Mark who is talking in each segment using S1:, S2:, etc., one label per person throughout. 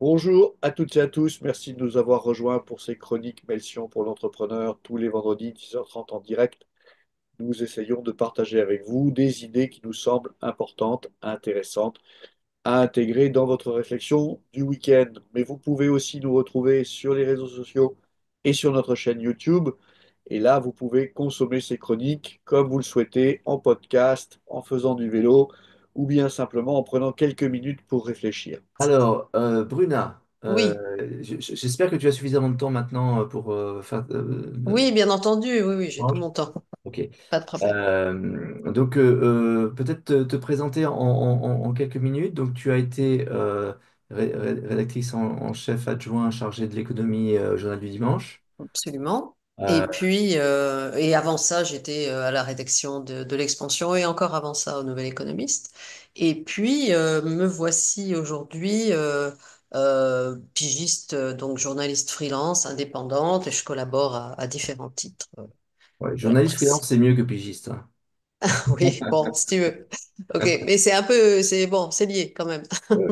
S1: Bonjour à toutes et à tous, merci de nous avoir rejoints pour ces chroniques Melsion pour l'entrepreneur tous les vendredis 10h30 en direct. Nous essayons de partager avec vous des idées qui nous semblent importantes, intéressantes à intégrer dans votre réflexion du week-end. Mais vous pouvez aussi nous retrouver sur les réseaux sociaux et sur notre chaîne YouTube. Et là, vous pouvez consommer ces chroniques comme vous le souhaitez, en podcast, en faisant du vélo ou bien simplement en prenant quelques minutes pour réfléchir.
S2: Alors, Bruna,
S1: Oui.
S2: j'espère que tu as suffisamment de temps maintenant pour faire.
S1: Oui, bien entendu, oui, oui, j'ai tout
S2: Manche.
S1: mon temps,
S2: Ok.
S1: pas de problème.
S2: Donc, peut-être te présenter en quelques minutes. Donc, tu as été rédactrice en chef adjoint chargée de l'économie au Journal du Dimanche.
S1: Absolument.
S2: Euh,
S1: Et puis, et avant ça, j'étais à la rédaction de l'Expansion et encore avant ça au Nouvel Économiste. Et puis, me voici aujourd'hui pigiste, donc journaliste freelance, indépendante, et je collabore à différents titres
S2: ouais,
S1: dans la
S2: journaliste
S1: presse.
S2: freelance, c'est mieux que pigiste, hein.
S1: Oui, bon, si tu veux. Ok, mais c'est un peu, c'est bon, c'est lié quand même.
S2: Ouais,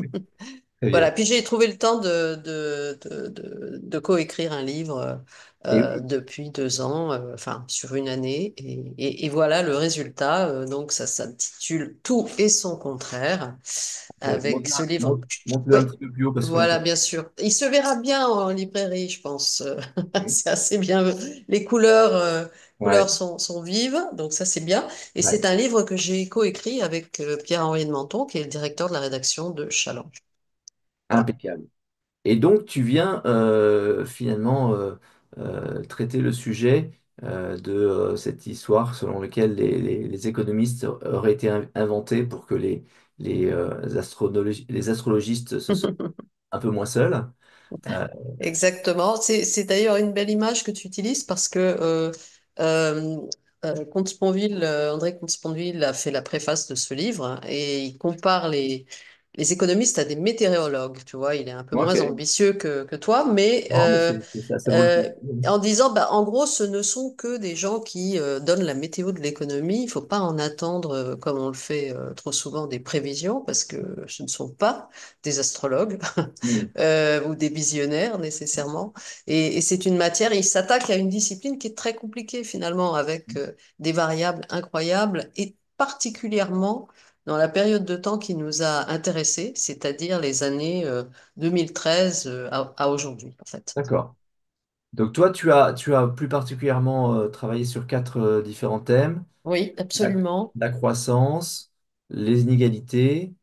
S2: très
S1: Voilà,
S2: bien.
S1: puis j'ai trouvé le temps de coécrire un livre
S2: Et
S1: depuis 2 ans, enfin sur une année, et voilà le résultat. Donc ça s'intitule Tout et son contraire, avec ce livre.
S2: monte-le
S1: Oui,
S2: un petit peu plus haut parce qu'on
S1: voilà, bien sûr. Il se verra bien en librairie, je pense. C'est assez bien. Les couleurs,
S2: ouais,
S1: couleurs sont vives, donc ça c'est bien. Et
S2: ouais,
S1: c'est un livre que j'ai coécrit avec Pierre-Henri de Menton, qui est le directeur de la rédaction de Challenge. Voilà.
S2: impeccable. Et donc, tu viens finalement traiter le sujet de cette histoire selon laquelle les économistes auraient été inventés pour que les astrologistes se sentent un peu moins seuls. Euh,
S1: Exactement. C'est d'ailleurs une belle image que tu utilises parce que euh, Comte-Sponville, André Comte-Sponville a fait la préface de ce livre, hein, et il compare les économistes à des météorologues. Tu vois, il est un peu moins
S2: ok.
S1: ambitieux que toi, mais
S2: Non, mais ça vaut le coup.
S1: en disant, bah, en gros, ce ne sont que des gens qui donnent la météo de l'économie. Il faut pas en attendre, comme on le fait trop souvent, des prévisions parce que ce ne sont pas des astrologues.
S2: Hmm.
S1: Ou des visionnaires nécessairement. Et c'est une matière, il s'attaque à une discipline qui est très compliquée finalement, avec des variables incroyables, et particulièrement dans la période de temps qui nous a intéressés, c'est-à-dire les années 2013 à aujourd'hui en fait.
S2: D'accord. Donc, toi, tu as plus particulièrement travaillé sur quatre différents thèmes.
S1: Oui,
S2: La,
S1: absolument.
S2: la croissance, les inégalités,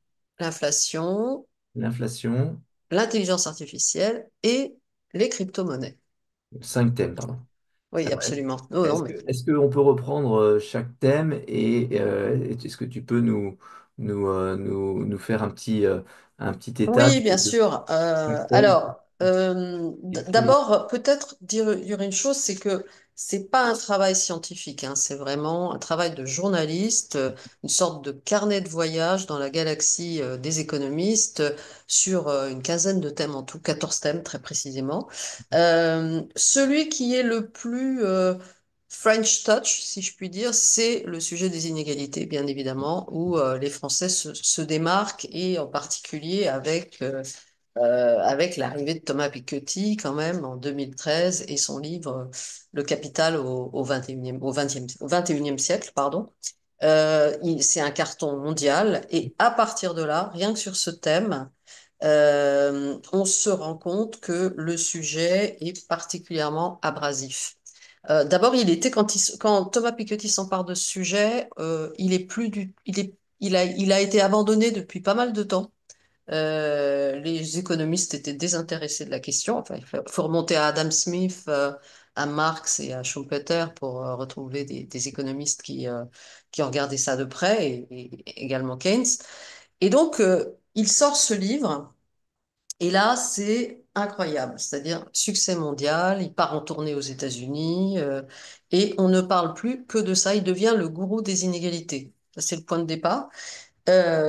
S1: L'inflation,
S2: l'inflation,
S1: l'intelligence artificielle et les crypto-monnaies.
S2: cinq thèmes, pardon.
S1: Oui,
S2: Alors,
S1: absolument. Non, non, mais
S2: est-ce qu'on peut reprendre chaque thème et est-ce que tu peux nous faire un petit état
S1: oui, bien
S2: de
S1: sûr.
S2: chaque thème
S1: Alors, d'abord, peut-être dire une chose, c'est que c'est pas un travail scientifique, hein, c'est vraiment un travail de journaliste, une sorte de carnet de voyage dans la galaxie des économistes, sur une quinzaine de thèmes en tout, 14 thèmes très précisément. Celui qui est le plus French touch, si je puis dire, c'est le sujet des inégalités, bien évidemment, où les Français se démarquent, et en particulier avec l'arrivée de Thomas Piketty, quand même, en 2013, et son livre Le Capital au 21e, au 21e siècle, pardon. C'est un carton mondial, et à partir de là, rien que sur ce thème, on se rend compte que le sujet est particulièrement abrasif. D'abord, quand Thomas Piketty s'empare de ce sujet, il est plus du, il a été abandonné depuis pas mal de temps. Les économistes étaient désintéressés de la question. Enfin, il faut remonter à Adam Smith, à Marx et à Schumpeter pour retrouver des économistes qui ont regardé ça de près, et également Keynes. Et donc, il sort ce livre. Et là, c'est incroyable, c'est-à-dire succès mondial, il part en tournée aux États-Unis, et on ne parle plus que de ça, il devient le gourou des inégalités. Ça, c'est le point de départ.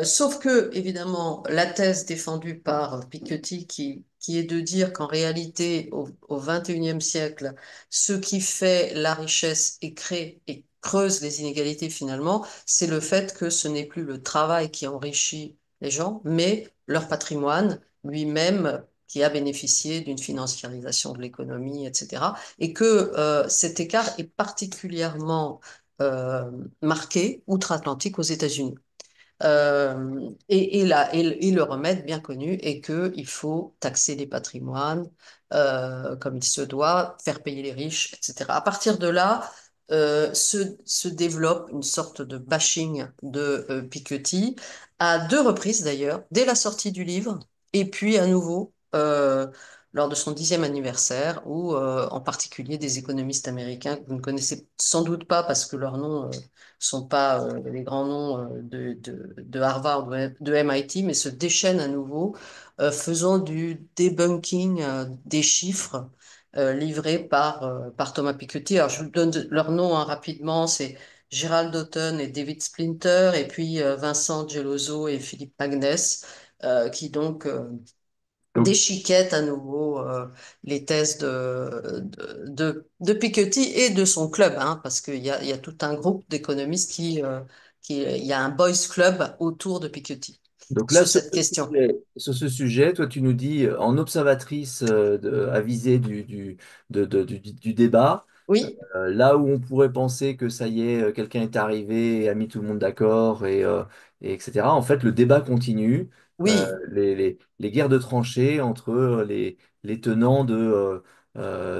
S1: Sauf que, évidemment, la thèse défendue par Piketty, qui est de dire qu'en réalité, au XXIe siècle, ce qui fait la richesse et crée et creuse les inégalités finalement, c'est le fait que ce n'est plus le travail qui enrichit les gens, mais leur patrimoine lui-même qui a bénéficié d'une financiarisation de l'économie, etc. Et que cet écart est particulièrement marqué outre-Atlantique aux États-Unis. Et le remède bien connu est qu'il faut taxer les patrimoines comme il se doit, faire payer les riches, etc. À partir de là, se développe une sorte de bashing de Piketty, à deux reprises d'ailleurs, dès la sortie du livre, et puis à nouveau lors de son 10e anniversaire, où en particulier des économistes américains que vous ne connaissez sans doute pas parce que leurs noms sont pas les grands noms de Harvard ou de MIT, mais se déchaînent à nouveau, faisant du debunking des chiffres livrés par Thomas Piketty. Alors, je vous donne leurs noms hein, rapidement, c'est Gerald Houghton et David Splinter, et puis Vincent Geloso et Philippe Magnès, qui donc
S2: Donc,
S1: déchiquette à nouveau les thèses de Piketty et de son club, hein, parce qu'il y a tout un groupe d'économistes il y a un boys club autour de Piketty
S2: donc là,
S1: sur cette question.
S2: sur ce sujet, toi, tu nous dis, en observatrice avisée du débat,
S1: Oui,
S2: là où on pourrait penser que ça y est, quelqu'un est arrivé et a mis tout le monde d'accord, et etc. En fait, le débat continue.
S1: oui,
S2: Les guerres de tranchées entre les tenants de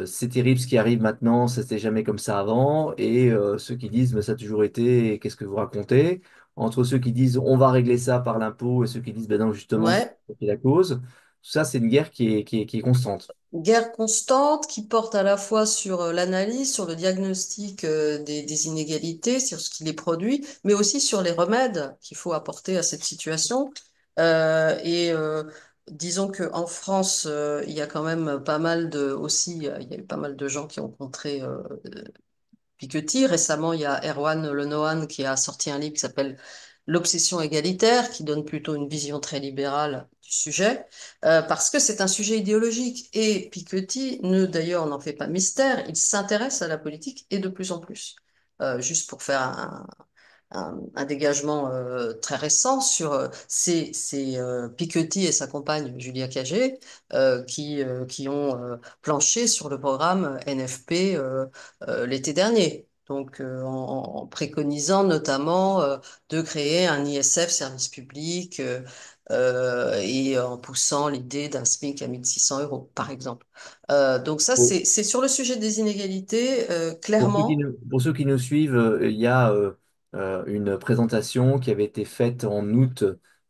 S2: c'est terrible ce qui arrive maintenant, ça c'était jamais comme ça avant, et ceux qui disent mais ça a toujours été, et qu'est-ce que vous racontez? Entre ceux qui disent on va régler ça par l'impôt et ceux qui disent ben non, justement, c'est
S1: ouais.
S2: ça qui est la cause. Tout ça, c'est une guerre qui est constante.
S1: Guerre constante qui porte à la fois sur l'analyse, sur le diagnostic des inégalités, sur ce qui les produit, mais aussi sur les remèdes qu'il faut apporter à cette situation. Et disons qu'en France, il y a quand même pas mal de aussi, il y a eu pas mal de gens qui ont contré Piketty. Récemment, il y a Erwan Lenohan qui a sorti un livre qui s'appelle L'obsession égalitaire, qui donne plutôt une vision très libérale du sujet, parce que c'est un sujet idéologique. Et Piketty, d'ailleurs, on n'en fait pas mystère, il s'intéresse à la politique et de plus en plus. Juste pour faire un dégagement très récent sur Piketty et sa compagne Julia Cagé qui ont planché sur le programme NFP l'été dernier. Donc, en préconisant notamment de créer un ISF service public et en poussant l'idée d'un SMIC à 1 600 euros, par exemple. Donc ça, c'est sur le sujet des inégalités, clairement.
S2: Pour ceux qui nous suivent, il y a une présentation qui avait été faite en août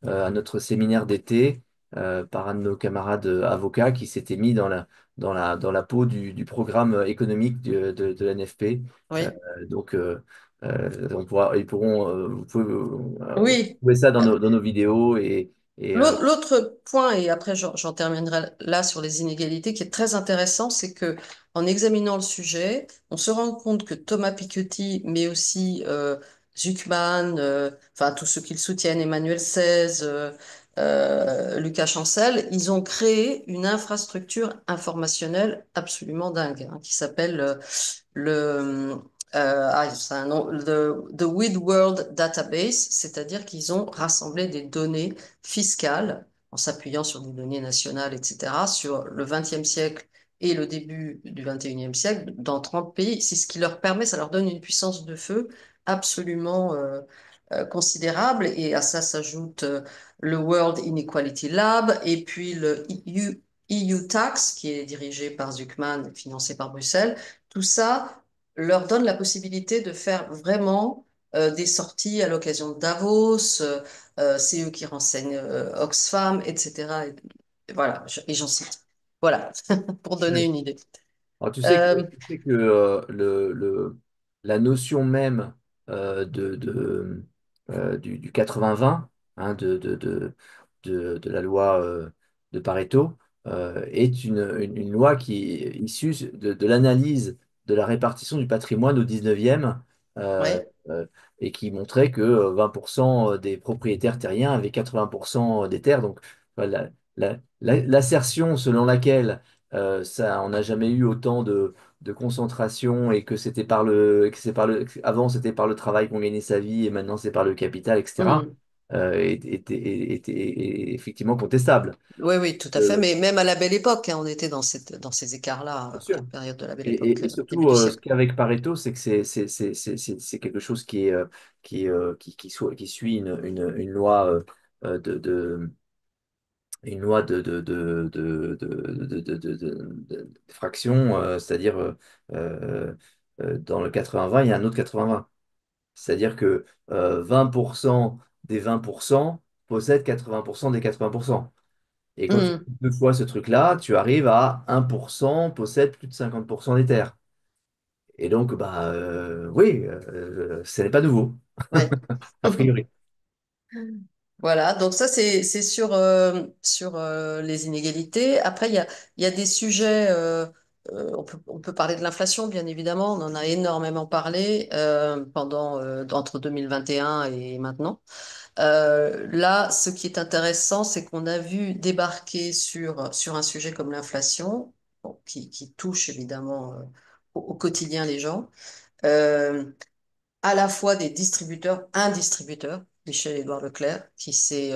S2: à notre séminaire d'été par un de nos camarades avocats qui s'était mis dans la peau du programme économique de l'NFP. Euh,
S1: Oui.
S2: donc, ils pourront, vous pouvez
S1: Oui.
S2: trouver ça dans nos vidéos et
S1: L'autre point, et après j'en terminerai là sur les inégalités, qui est très intéressant, c'est que en examinant le sujet, on se rend compte que Thomas Piketty, mais aussi Zucman, enfin tous ceux qui le soutiennent, Emmanuel Saez, Lucas Chancel, ils ont créé une infrastructure informationnelle absolument dingue, hein, qui s'appelle le c'est un nom, the With World Database, c'est-à-dire qu'ils ont rassemblé des données fiscales en s'appuyant sur des données nationales, etc., sur le XXe siècle et le début du XXIe siècle dans 30 pays. C'est ce qui leur permet, ça leur donne une puissance de feu absolument considérable. Et à ça s'ajoute le World Inequality Lab et puis le EU Tax, qui est dirigé par Zuckman et financé par Bruxelles. Tout ça leur donne la possibilité de faire vraiment des sorties à l'occasion de Davos, c'est eux qui renseignent Oxfam, etc. Et voilà, et j'en cite. Voilà, pour donner une idée.
S2: alors,
S1: Euh,
S2: tu sais que la notion même du 80-20, hein, de la loi de Pareto, est une loi qui est issue de l'analyse de la répartition du patrimoine au 19e, euh,
S1: ouais,
S2: euh, et qui montrait que 20% des propriétaires terriens avaient 80% des terres. Donc, voilà, l'assertion selon laquelle ça, on n'a jamais eu autant de concentration et que c'était par le, et que c'est par le, avant c'était par le travail qu'on gagnait sa vie et maintenant c'est par le capital, etc.
S1: hmm,
S2: était effectivement contestable.
S1: Oui, oui, tout à fait.
S2: Euh,
S1: Mais même à la Belle Époque, hein, on était dans ces écarts-là,
S2: Bien
S1: à
S2: sûr.
S1: la période de la Belle
S2: Et,
S1: Époque,
S2: et
S1: début
S2: surtout,
S1: du
S2: ce
S1: siècle.
S2: qu'il y a avec Pareto, c'est que c'est quelque chose qui suit une loi de une loi de fraction, c'est-à-dire dans le 80-20, il y a un autre 80-20. C'est-à-dire que 20% des 20% possèdent 80% des 80%. Et quand tu fais
S1: Mhm.
S2: deux fois ce truc-là, tu arrives à 1% possède plus de 50% des terres. Et donc, bah, oui, ce n'est pas nouveau,
S1: Ouais.
S2: a priori.
S1: Voilà, donc ça c'est sur les inégalités. Après, il y a des sujets, on peut parler de l'inflation, bien évidemment, on en a énormément parlé entre 2021 et maintenant. Là, ce qui est intéressant, c'est qu'on a vu débarquer sur un sujet comme l'inflation, bon, qui touche évidemment au quotidien les gens. Euh, à la fois des distributeurs, un distributeur, Michel-Édouard Leclerc, qui s'est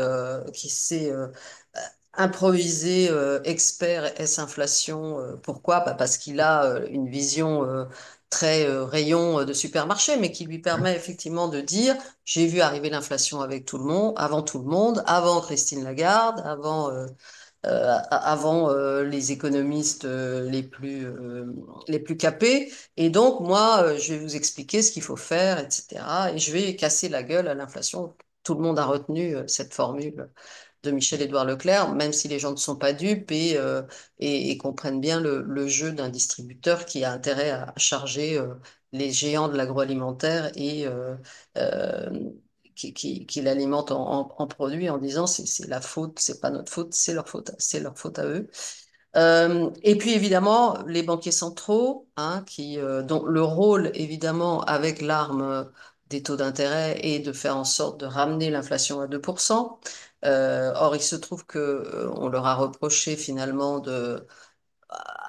S1: improvisé expert S-inflation. Pourquoi? Bah, parce qu'il a une vision très rayon de supermarché, mais qui lui permet effectivement de dire, j'ai vu arriver l'inflation avec tout le monde, avant Christine Lagarde, avant les économistes les plus capés. Et donc, moi, je vais vous expliquer ce qu'il faut faire, etc. Et je vais casser la gueule à l'inflation. Tout le monde a retenu cette formule de Michel-Édouard Leclerc, même si les gens ne sont pas dupes et comprennent bien le jeu d'un distributeur qui a intérêt à charger les géants de l'agroalimentaire euh, qui l'alimentent en produits en disant c'est la faute, c'est pas notre faute, c'est leur faute à eux. Et puis évidemment, les banquiers centraux, hein, dont le rôle évidemment avec l'arme des taux d'intérêt est de faire en sorte de ramener l'inflation à 2%. Or, il se trouve que on leur a reproché finalement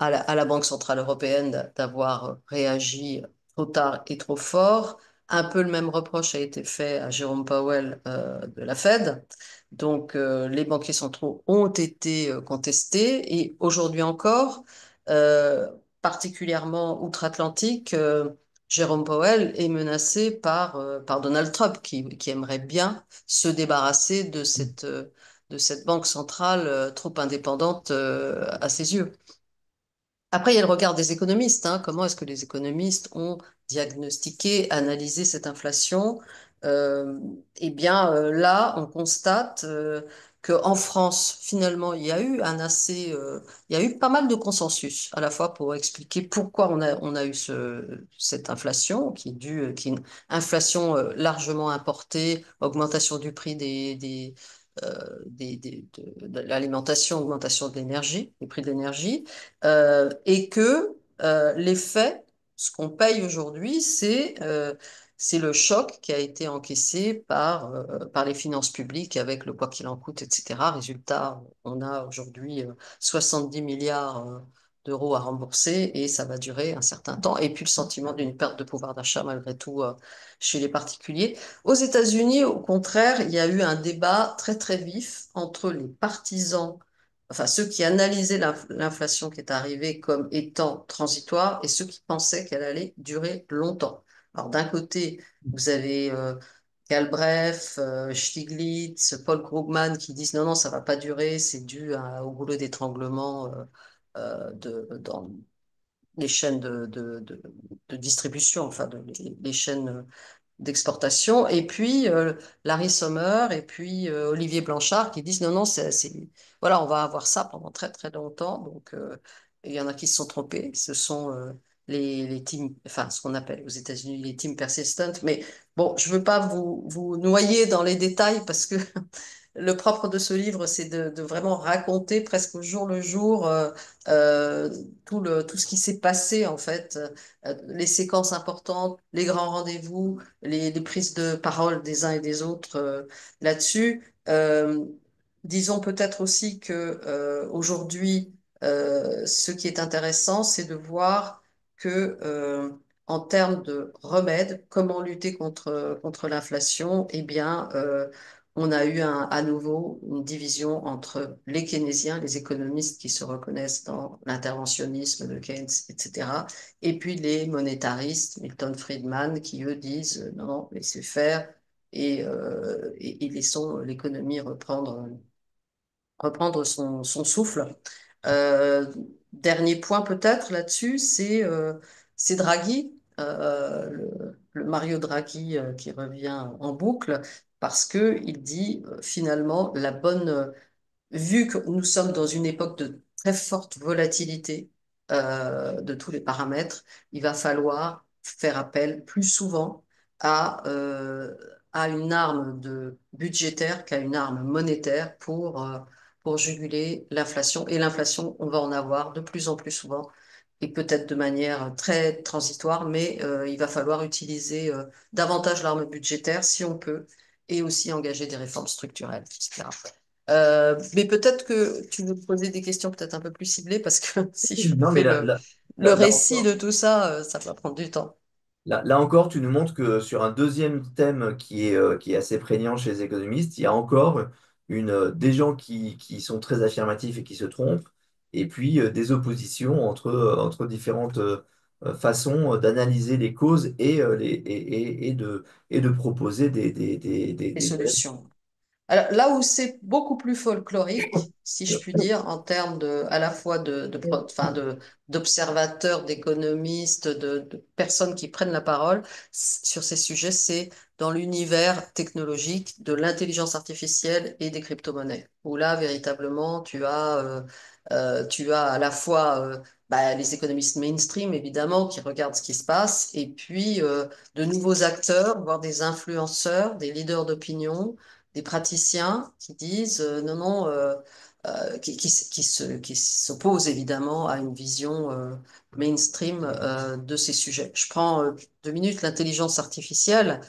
S1: à la Banque centrale européenne d'avoir réagi trop tard et trop fort. Un peu le même reproche a été fait à Jérôme Powell de la Fed. Donc, les banquiers centraux ont été contestés et aujourd'hui encore, euh, particulièrement outre-Atlantique, Jérôme Powell est menacé par Donald Trump qui aimerait bien se débarrasser de cette banque centrale trop indépendante à ses yeux. Après, il y a le regard des économistes, hein. Comment est-ce que les économistes ont diagnostiqué, analysé cette inflation? Eh bien, là, on constate qu'en France, finalement, il y a eu pas mal de consensus, à la fois pour expliquer pourquoi on a eu cette inflation, qui est une inflation largement importée, augmentation du prix de l'alimentation, augmentation de l'énergie, des prix de l'énergie et que l'effet, ce qu'on paye aujourd'hui, c'est le choc qui a été encaissé par les finances publiques avec le quoi qu'il en coûte, etc. Résultat, on a aujourd'hui 70 milliards d'euros à rembourser et ça va durer un certain temps. Et puis le sentiment d'une perte de pouvoir d'achat malgré tout chez les particuliers. Aux États-Unis, au contraire, il y a eu un débat très très vif entre les partisans, enfin ceux qui analysaient l'inflation qui est arrivée comme étant transitoire et ceux qui pensaient qu'elle allait durer longtemps. Alors d'un côté, vous avez Galbraith, Stiglitz, Paul Krugman qui disent non, non, ça va pas durer, c'est dû au goulot d'étranglement dans les chaînes de distribution, enfin les chaînes d'exportation, et puis Larry Sommer et puis Olivier Blanchard qui disent non, non, voilà, on va avoir ça pendant très très longtemps. Donc, il y en a qui se sont trompés. Ce sont les teams, enfin, ce qu'on appelle aux États-Unis les teams persistent. Mais bon, je veux pas vous noyer dans les détails parce que le propre de ce livre, c'est de vraiment raconter presque au jour le jour euh, tout ce qui s'est passé, en fait, les séquences importantes, les grands rendez-vous, les prises de parole des uns et des autres là-dessus. Disons peut-être aussi que aujourd'hui, ce qui est intéressant, c'est de voir que en termes de remèdes, comment lutter contre l'inflation, eh bien, on a eu à nouveau une division entre les keynésiens, les économistes qui se reconnaissent dans l'interventionnisme de Keynes, etc., et puis les monétaristes, Milton Friedman, qui eux disent non, non, laissez faire et laissons l'économie reprendre son souffle. Euh, Dernier point peut-être là-dessus, c'est Draghi, le Mario Draghi qui revient en boucle, parce que il dit finalement la bonne vu que nous sommes dans une époque de très forte volatilité de tous les paramètres, il va falloir faire appel plus souvent à, euh, à une arme budgétaire qu'à une arme monétaire pour juguler l'inflation. Et l'inflation, on va en avoir de plus en plus souvent et peut-être de manière très transitoire, mais il va falloir utiliser davantage l'arme budgétaire si on peut et aussi engager des réformes structurelles, etc. Mais peut-être que tu veux poser des questions peut-être un peu plus ciblées parce que si je
S2: Non, mais
S1: fais le
S2: là
S1: récit
S2: encore.
S1: de tout ça, ça va prendre du temps.
S2: Là encore, tu nous montres que sur un deuxième thème qui est assez prégnant chez les économistes, il y a encore des gens qui sont très affirmatifs et qui se trompent, et puis des oppositions entre différentes façons d'analyser les causes et de proposer
S1: Les
S2: des thèmes.
S1: solutions. Alors, là où c'est beaucoup plus folklorique, si je puis dire, en termes à la fois d'observateurs, d'économistes, de personnes qui prennent la parole sur ces sujets, c'est dans l'univers technologique de l'intelligence artificielle et des crypto-monnaies, où là, véritablement, tu as à la fois les économistes mainstream, évidemment, qui regardent ce qui se passe, et puis de nouveaux acteurs, voire des influenceurs, des leaders d'opinion des praticiens qui disent non, non, qui s'opposent évidemment à une vision mainstream de ces sujets. Je prends 2 minutes l'intelligence artificielle.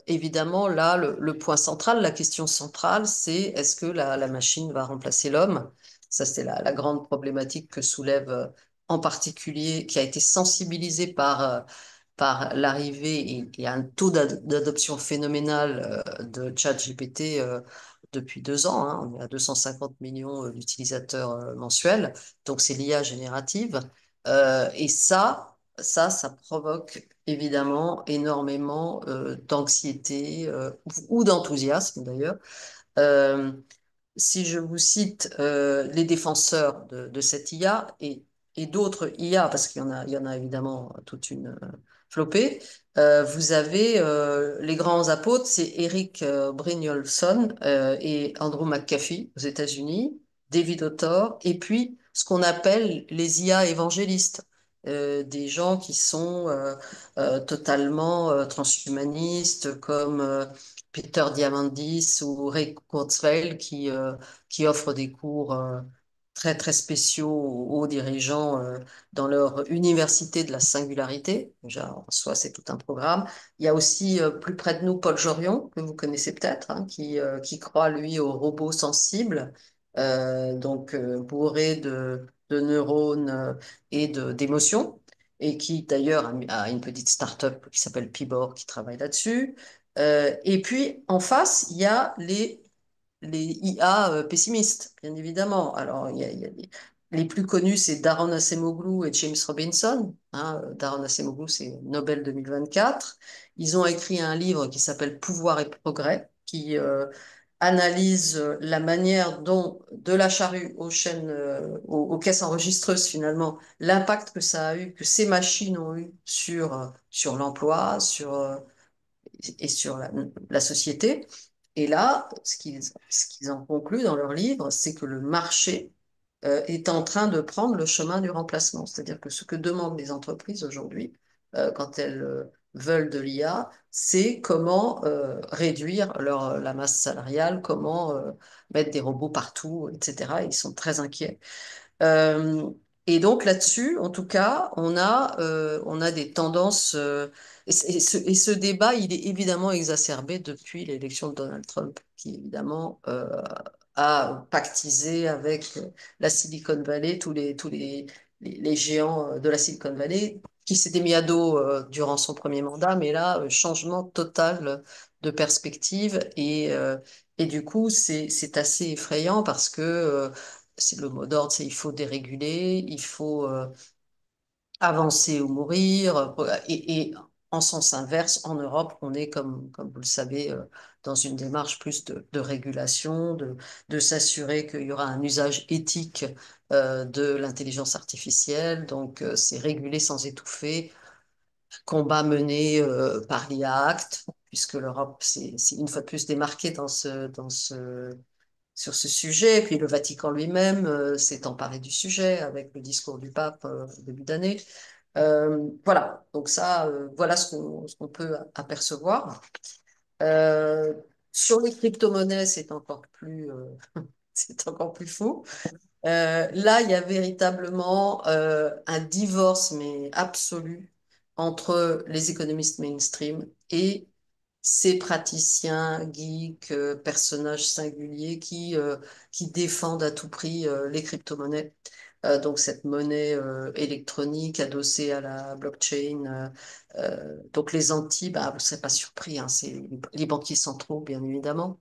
S1: Évidemment, là, le point central, la question centrale, c'est est-ce que la machine va remplacer l'homme? Ça, c'est la grande problématique que soulève en particulier, qui a été sensibilisée par l'arrivée et un taux d'adoption phénoménal de ChatGPT depuis 2 ans. Hein. On est à 250 millions d'utilisateurs mensuels. Donc, c'est l'IA générative. Et ça provoque évidemment énormément d'anxiété ou d'enthousiasme d'ailleurs. Euh, Si je vous cite les défenseurs de cette IA et d'autres IA, parce qu'il y en a évidemment toute une flopée, vous avez les grands apôtres, c'est Eric Brynjolfsson et Andrew McAfee aux États-Unis, David Autor, et puis ce qu'on appelle les IA évangélistes. Des gens qui sont totalement transhumanistes comme Peter Diamandis ou Ray Kurzweil qui offrent des cours très très spéciaux aux dirigeants dans leur université de la singularité. Déjà, en soi, c'est tout un programme. Il y a aussi plus près de nous Paul Jorion, que vous connaissez peut-être, hein, qui croit, lui, aux robots sensibles, bourrés de neurones d'émotions, et qui d'ailleurs a une petite start-up qui s'appelle Pibor qui travaille là-dessus. Et puis, en face, il y a les IA pessimistes, bien évidemment. Alors, il y a les plus connus, c'est Daron Acemoglu et James Robinson. Hein. Daron Acemoglu, c'est Nobel 2024. Ils ont écrit un livre qui s'appelle Pouvoir et progrès, qui analyse la manière dont, de la charrue aux chaînes, aux caisses enregistreuses, finalement, l'impact que ça a eu, que ces machines ont eu sur l'emploi, et sur la société. Et là, ce qu'ils en concluent dans leur livre, c'est que le marché est en train de prendre le chemin du remplacement. C'est-à-dire que ce que demandent les entreprises aujourd'hui, quand elles veulent de l'IA, c'est comment réduire la masse salariale, comment mettre des robots partout, etc. Ils sont très inquiets. Euh, et donc là-dessus, en tout cas, on a des tendances. Et ce débat, il est évidemment exacerbé depuis l'élection de Donald Trump, qui évidemment a pactisé avec la Silicon Valley, tous les géants de la Silicon Valley, qui s'était mis à dos durant son premier mandat, mais là, changement total de perspective et du coup, c'est assez effrayant parce que c'est le mot d'ordre, c'est il faut déréguler, il faut avancer ou mourir. Et en sens inverse, en Europe, on est, comme vous le savez, dans une démarche plus de régulation, de s'assurer qu'il y aura un usage éthique de l'intelligence artificielle. Donc, c'est réguler sans étouffer. Combat mené par l'IA Act, puisque l'Europe s'est une fois de plus démarquée sur ce sujet. Et puis le Vatican lui-même s'est emparé du sujet avec le discours du pape au début d'année. Voilà, donc ça, voilà ce qu'on peut apercevoir. Euh, sur les crypto-monnaies, c'est encore plus fou. Là, il y a véritablement un divorce, mais absolu, entre les économistes mainstream et ces praticiens, geeks, personnages singuliers qui défendent à tout prix les crypto-monnaies. Donc cette monnaie électronique adossée à la blockchain. Donc les anti, bah, vous ne serez pas surpris, hein, c'est les banquiers centraux, bien évidemment.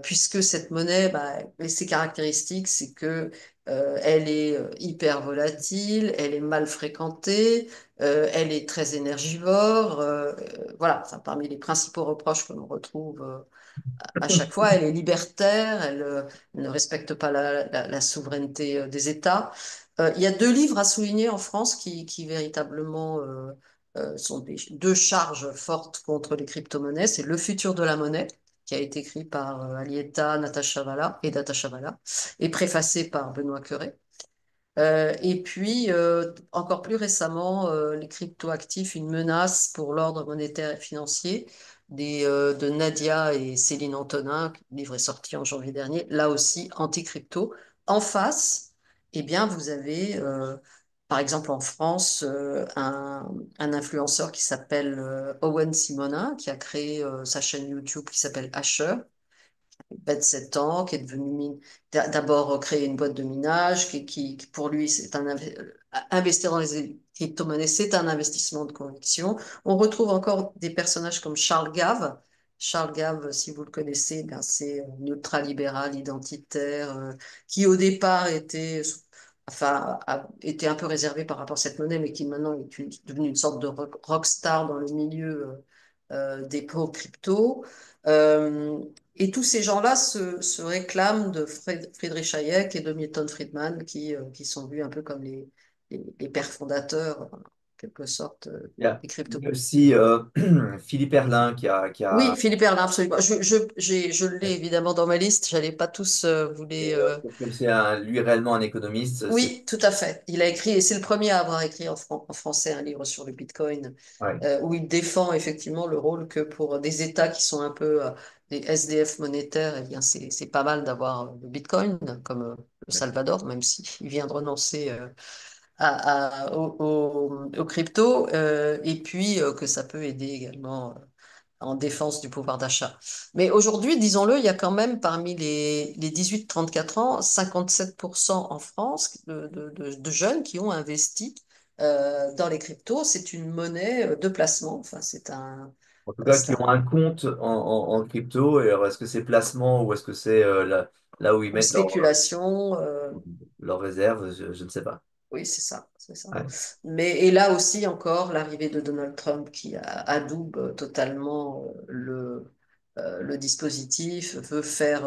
S1: Puisque cette monnaie, bah, et ses caractéristiques, c'est que elle est hyper volatile, elle est mal fréquentée, elle est très énergivore. Voilà, enfin, parmi les principaux reproches que l'on retrouve à chaque fois, elle est libertaire, elle ne respecte pas la souveraineté des États. Il y a deux livres à souligner en France qui véritablement sont deux charges fortes contre les crypto-monnaies. C'est Le futur de la monnaie, qui a été écrit par Alietta Natachavala et préfacé par Benoît Cœuré. Et puis, encore plus récemment, les cryptoactifs, une menace pour l'ordre monétaire et financier de Nadia et Céline Antonin, le livre est sorti en janvier dernier, là aussi anti-crypto. En face, eh bien, vous avez, par exemple en France, un influenceur qui s'appelle Owen Simonin, qui a créé sa chaîne YouTube qui s'appelle Asher 27 ans, qui est devenu d'abord créé une boîte de minage, qui, pour lui, investir dans les crypto-monnaies, c'est un investissement de conviction. On retrouve encore des personnages comme Charles Gave. Charles Gave, si vous le connaissez, ben, c'est un ultralibéral, identitaire, qui au départ était un peu réservé par rapport à cette monnaie, mais qui maintenant est devenu une sorte de rockstar dans le milieu des pro-crypto. Euh, et tous ces gens-là se réclament de Friedrich Hayek et de Milton Friedman, qui sont vus un peu comme les pères fondateurs, en quelque sorte, des
S2: Il y
S1: cryptos.
S2: a aussi Philippe Erlin
S1: Oui, Philippe Erlin, absolument. Je l'ai évidemment dans ma liste. J'allais pas tous vous les.
S2: comme c'est lui réellement un économiste, c'est
S1: Oui, tout à fait. Il a écrit, et c'est le premier à avoir écrit en français un livre sur le Bitcoin,
S2: ouais,
S1: où il défend effectivement le rôle que pour des États qui sont un peu des SDF monétaires, eh bien c'est pas mal d'avoir le Bitcoin, comme le Salvador, même s'il vient de renoncer aux cryptos, et puis que ça peut aider également en défense du pouvoir d'achat. Mais aujourd'hui, disons-le, il y a quand même parmi les 18-34 ans, 57% en France de jeunes qui ont investi dans les cryptos. C'est une monnaie de placement. Enfin,
S2: en tout cas
S1: c'est
S2: qui ont
S1: un,
S2: un compte en crypto. Et alors, est-ce que c'est placement ou est-ce que c'est là où ils
S1: une
S2: mettent
S1: spéculation.
S2: leurs réserves, je ne sais pas.
S1: Oui, c'est ça, c'est ça.
S2: Ouais.
S1: Mais et là aussi encore l'arrivée de Donald Trump qui adoube totalement le dispositif, veut faire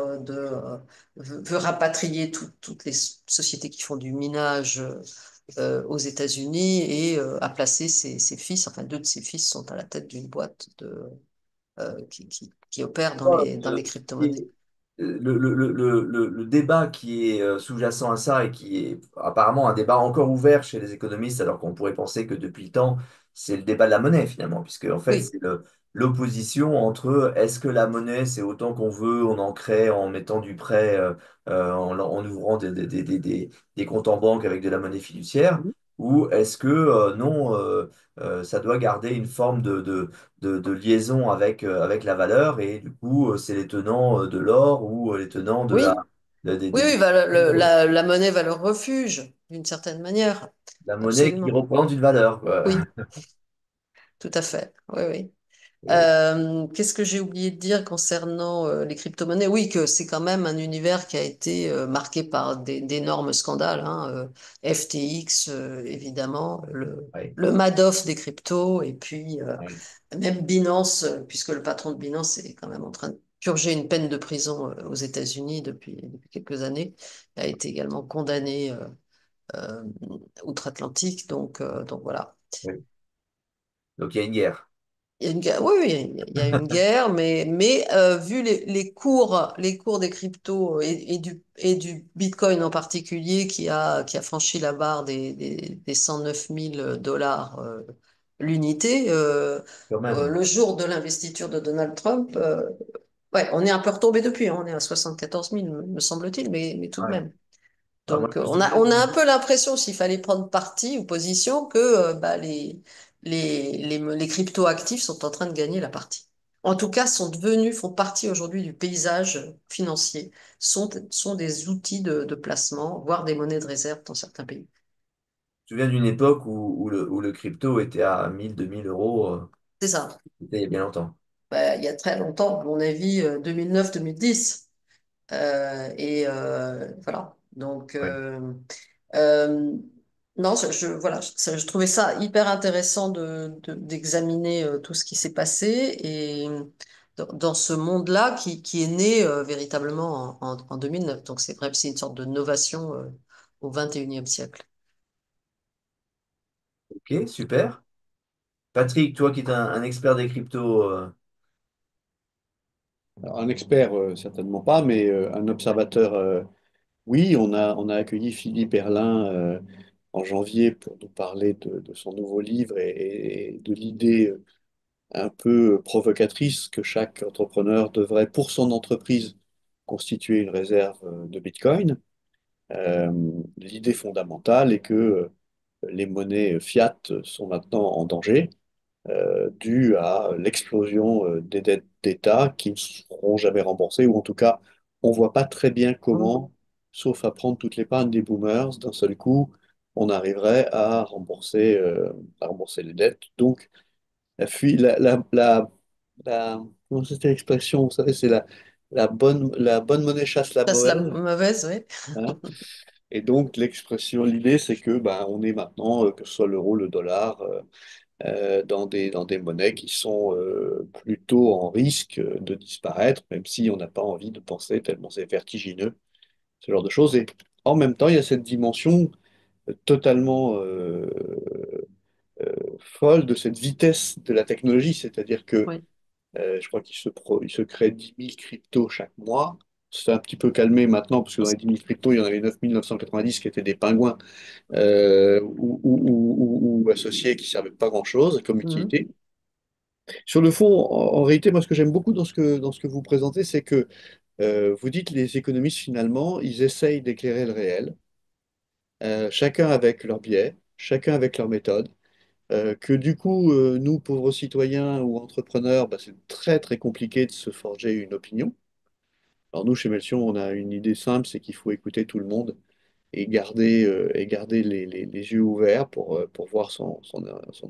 S1: veut rapatrier toutes les sociétés qui font du minage aux États-Unis et a placé ses fils, enfin deux de ses fils sont à la tête d'une boîte qui opère dans les crypto-monnaies.
S2: Et, le débat qui est sous-jacent à ça et qui est apparemment un débat encore ouvert chez les économistes, alors qu'on pourrait penser que depuis le temps, c'est le débat de la monnaie finalement, puisque en fait,
S1: Oui,
S2: c'est l'opposition entre est-ce que la monnaie, c'est autant qu'on veut, on en crée en mettant du prêt, en ouvrant des comptes en banque avec de la monnaie fiduciaire, ou est-ce que non, ça doit garder une forme de liaison avec la valeur et du coup c'est les tenants de l'or ou les tenants de
S1: oui. Oui, oui,
S2: cryptos.
S1: la monnaie va leur refuge, d'une certaine manière.
S2: La monnaie qui
S1: Absolument.
S2: représente une valeur, quoi.
S1: Oui, tout à fait. Oui, oui.
S2: Et-
S1: Qu'est-ce que j'ai oublié de dire concernant les crypto-monnaies? Oui, que c'est quand même un univers qui a été marqué par d'énormes scandales, hein, FTX, évidemment,
S2: ouais,
S1: le Madoff des cryptos, et puis
S2: ouais,
S1: même Binance, puisque le patron de Binance est quand même en train de purger une peine de prison aux États-Unis depuis quelques années, a été également condamné euh, outre-Atlantique, donc voilà.
S2: ouais. Donc il y a une guerre.
S1: Il y a une guerre, oui, oui, il y a une guerre, mais vu les cours des cryptos et du Bitcoin en particulier qui a franchi la barre des 109 000 dollars l'unité,
S2: Quand même.
S1: le jour de l'investiture de Donald Trump, ouais, on est un peu retombé depuis, hein, on est à 74 000, me semble-t-il, mais tout de
S2: Ouais.
S1: même.
S2: Alors moi,
S1: Donc,
S2: je me souviens
S1: on a un peu l'impression, s'il fallait prendre parti ou position, que bah, les crypto-actifs sont en train de gagner la partie. En tout cas, font partie aujourd'hui du paysage financier, sont des outils de placement, voire des monnaies de réserve dans certains pays.
S2: souviens d'une époque où le crypto était à 1000, 2000 euros.
S1: C'est ça.
S2: C'était il y a bien longtemps.
S1: Bah, il y a très longtemps, à mon avis, 2009-2010. Voilà. Donc,
S2: Ouais.
S1: euh, non, voilà, je trouvais ça hyper intéressant d'examiner tout ce qui s'est passé et dans ce monde-là qui est né véritablement en 2009. Donc, c'est vrai que c'est une sorte de novation au 21e siècle.
S2: Ok, super. Patrick, toi qui es un expert des cryptos,
S3: Alors, un expert, certainement pas, mais un observateur, oui, on a accueilli Philippe Erlin en janvier pour nous parler de son nouveau livre et de l'idée un peu provocatrice que chaque entrepreneur devrait, pour son entreprise, constituer une réserve de Bitcoin. Euh, L'idée fondamentale est que les monnaies fiat sont maintenant en danger dû à l'explosion des dettes d'État qui ne seront jamais remboursées, ou en tout cas, on ne voit pas très bien
S1: Mhm.
S3: comment, sauf à prendre toute l'épargne des boomers, d'un seul coup, on arriverait à rembourser les dettes. Donc, la fuite, comment c'était l'expression, vous savez, c'est la bonne monnaie chasse la
S1: Ça, c'est la
S3: mauvaise.
S1: mauvaise, oui.
S3: Hein. Et donc, l'expression, l'idée, c'est que ben, on est maintenant, que ce soit l'euro, le dollar, dans des monnaies qui sont plutôt en risque de disparaître, même si on n'a pas envie de penser tellement c'est vertigineux, ce genre de choses. Et en même temps, il y a cette dimension totalement folle de cette vitesse de la technologie, c'est-à-dire que
S1: Oui.
S3: je crois il se crée 10 000 cryptos chaque mois. C'est un petit peu calmé maintenant, parce que dans les 10 000 cryptos, il y en avait 9 990 qui étaient des pingouins ou associés qui ne servaient pas grand-chose comme
S1: Mhm.
S3: utilité. Sur le fond, en réalité, moi, ce que j'aime beaucoup dans ce que vous présentez, c'est que vous dites les économistes, finalement, ils essayent d'éclairer le réel, chacun avec leur biais, chacun avec leur méthode, que du coup, nous, pauvres citoyens ou entrepreneurs, bah, c'est très, très compliqué de se forger une opinion. Alors nous, chez Melchior, on a une idée simple, c'est qu'il faut écouter tout le monde et garder les yeux ouverts pour voir son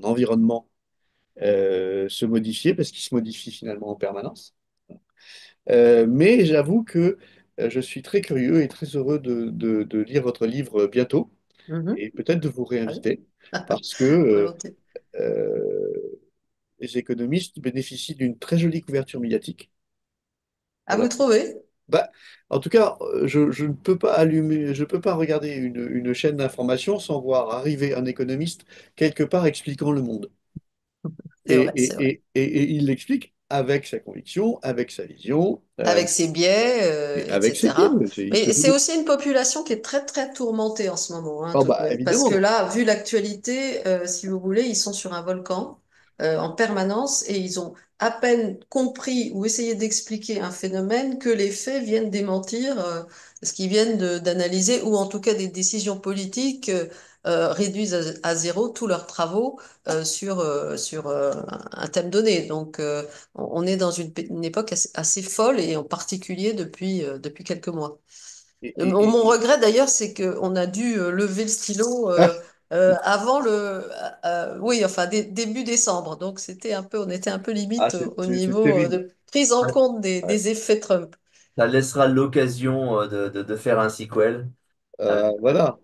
S3: environnement se modifier, parce qu'il se modifie finalement en permanence. Mais j'avoue que je suis très curieux et très heureux de lire votre livre bientôt
S1: Mhm.
S3: et peut-être de vous
S1: Très bien.
S3: réinviter parce que
S1: Volontiers.
S3: euh, les économistes bénéficient d'une très jolie couverture médiatique.
S1: À vous
S3: Alors,
S1: trouver.
S3: bah, en tout cas, je ne peux pas allumer, je peux pas regarder une chaîne d'information sans voir arriver un économiste quelque part expliquant le monde.
S1: C'est vrai, c'est vrai.
S3: Et il l'explique avec sa conviction, avec sa vision,
S1: Avec ses biais,
S3: et avec ses biais.
S1: etc.
S3: Il se
S1: Mais c'est
S3: dit,
S1: aussi une population qui est très, très tourmentée en ce moment, hein,
S3: oh bah
S1: parce que
S3: évidemment.
S1: là, vu l'actualité, si vous voulez, ils sont sur un volcan en permanence et ils ont à peine compris ou essayé d'expliquer un phénomène que les faits viennent démentir ce qu'ils viennent d'analyser, ou en tout cas des décisions politiques réduisent à zéro tous leurs travaux sur un thème donné. Donc, on est dans une époque assez folle et en particulier depuis quelques mois.
S3: Et,
S1: Mon regret d'ailleurs, c'est qu'on a dû lever le stylo avant oui, enfin début décembre. Donc on était un peu limite au
S3: c'est
S1: niveau
S3: terrible.
S1: de prise en compte
S3: Ouais.
S1: des effets Trump.
S2: Ça laissera l'occasion de faire un sequel. Euh,
S3: Voilà.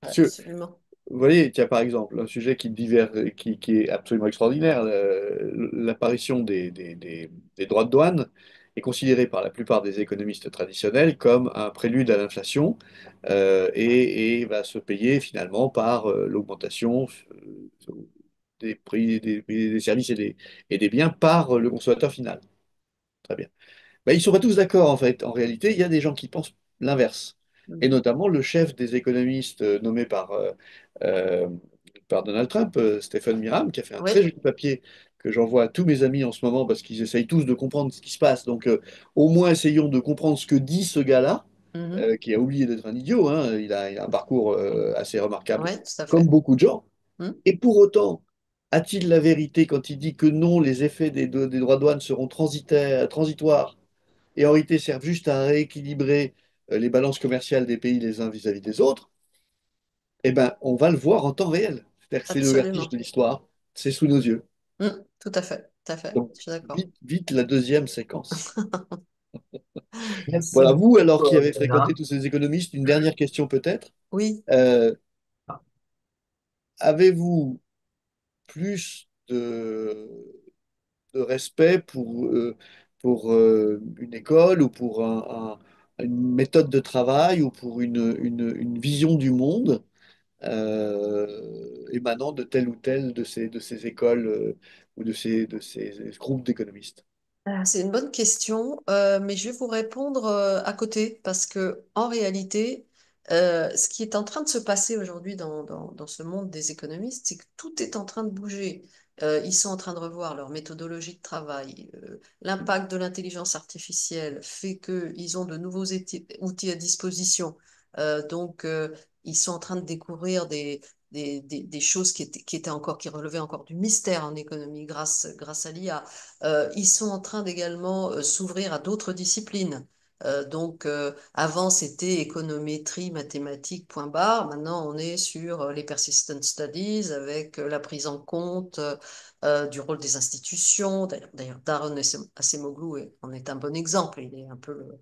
S3: Parce que,
S1: Absolument.
S3: vous voyez, tiens, par exemple, un sujet qui est absolument extraordinaire, l'apparition des droits de douane est considéré par la plupart des économistes traditionnels comme un prélude à l'inflation et va se payer finalement par l'augmentation des prix des services et des biens par le consommateur final. Très bien. Ben, ils ne sont pas tous d'accord en fait. En réalité, il y a des gens qui pensent l'inverse. Et
S1: Mhm.
S3: notamment le chef des économistes nommé euh, par Donald Trump, Stephen Miram, qui a fait un très
S1: Oui.
S3: joli papier que j'envoie à tous mes amis en ce moment parce qu'ils essayent tous de comprendre ce qui se passe. Donc au moins essayons de comprendre ce que dit ce gars-là,
S1: Mhm.
S3: qui a oublié d'être un idiot, hein. Il a un parcours assez remarquable,
S1: Oui, tout à
S3: comme
S1: fait.
S3: beaucoup de gens.
S1: Mhm.
S3: Et pour autant, a-t-il la vérité quand il dit que non, les effets des droits de douane seront transitoires et en réalité servent juste à rééquilibrer les balances commerciales des pays les uns vis-à-vis des autres? Eh ben, on va le voir en temps réel. C'est-à-dire que c'est le vertige
S1: Absolument.
S3: de l'histoire, c'est sous nos yeux.
S1: Tout à fait. Tout à fait.
S3: Donc,
S1: Je suis d'accord.
S3: vite, vite la deuxième séquence.
S2: Merci
S3: Voilà, vous, alors
S2: beaucoup,
S3: qui avez fréquenté
S2: Bruna.
S3: tous ces économistes, une dernière question peut-être.
S1: Oui.
S3: Euh, Avez-vous plus de respect pour une école ou pour une méthode de travail ou pour une vision du monde émanant de telle ou telle de ces écoles ou de ces groupes d'économistes?
S1: C'est une bonne question, mais je vais vous répondre à côté parce que en réalité, ce qui est en train de se passer aujourd'hui dans ce monde des économistes, c'est que tout est en train de bouger. Ils sont en train de revoir leur méthodologie de travail. L'impact de l'intelligence artificielle fait qu'ils ont de nouveaux outils à disposition. Donc, ils sont en train de découvrir des choses qui relevaient encore du mystère en économie grâce à l'IA. Ils sont en train d'également s'ouvrir à d'autres disciplines. Avant, c'était économétrie, mathématiques, point barre. Maintenant, on est sur les persistent studies avec la prise en compte du rôle des institutions. D'ailleurs, Daron Acemoglu en est un bon exemple. Il est un peu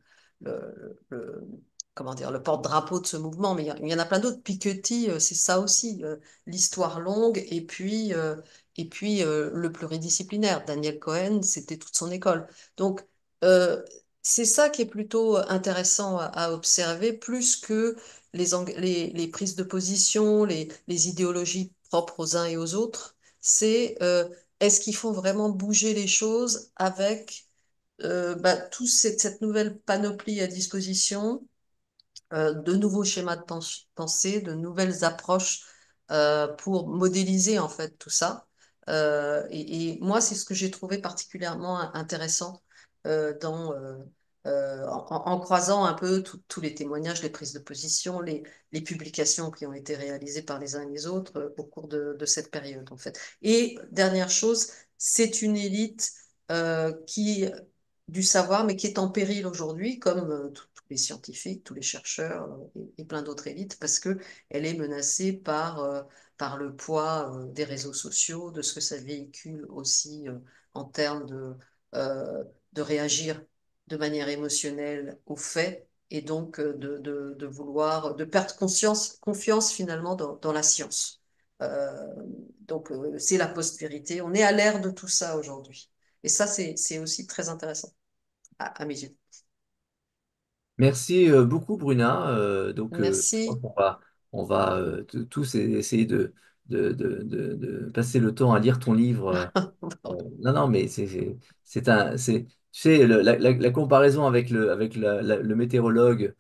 S1: comment dire, le porte-drapeau de ce mouvement, mais il y en a plein d'autres. Piketty, c'est ça aussi, l'histoire longue et puis le pluridisciplinaire. Daniel Cohen, c'était toute son école. Donc, euh, c'est ça qui est plutôt intéressant à observer, plus que les prises de position, les idéologies propres aux uns et aux autres. C'est est-ce qu'il faut vraiment bouger les choses avec toute cette nouvelle panoplie à disposition, de nouveaux schémas de pensée, de nouvelles approches pour modéliser en fait tout ça. Et moi, c'est ce que j'ai trouvé particulièrement intéressant en croisant un peu tous les témoignages, les prises de position, les publications qui ont été réalisées par les uns et les autres au cours de cette période en fait. Et dernière chose, c'est une élite qui du savoir, mais qui est en péril aujourd'hui, comme tous les scientifiques, tous les chercheurs et plein d'autres élites, parce que elle est menacée par le poids des réseaux sociaux, de ce que ça véhicule aussi en termes euh, de réagir de manière émotionnelle aux faits, et donc de vouloir, de perdre confiance finalement dans la science. Euh, c'est la post-vérité. On est à l'ère de tout ça aujourd'hui. Et ça, c'est aussi très intéressant à mes yeux.
S2: Merci beaucoup, Bruna. Je pense
S1: Merci.
S2: on va tous essayer de passer le temps à lire ton livre. Non, non, mais tu sais, la comparaison avec le météorologue,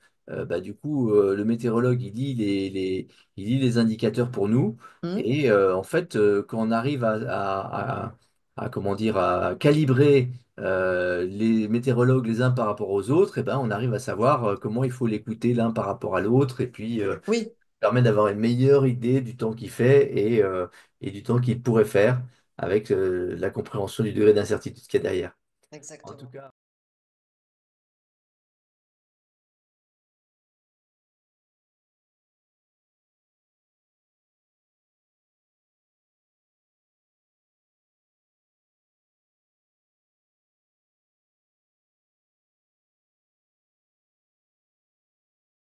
S2: du coup, le météorologue, il lit les indicateurs pour nous.
S1: Hmm.
S2: Et en fait, quand on arrive comment dire, à calibrer les météorologues les uns par rapport aux autres, et ben, on arrive à savoir comment il faut l'écouter l'un par rapport à l'autre. Et puis,
S1: Oui,
S2: permet d'avoir une meilleure idée du temps qu'il fait et du temps qu'il pourrait faire avec la compréhension du degré d'incertitude qu'il y a derrière. En tout
S1: exactement.
S2: cas,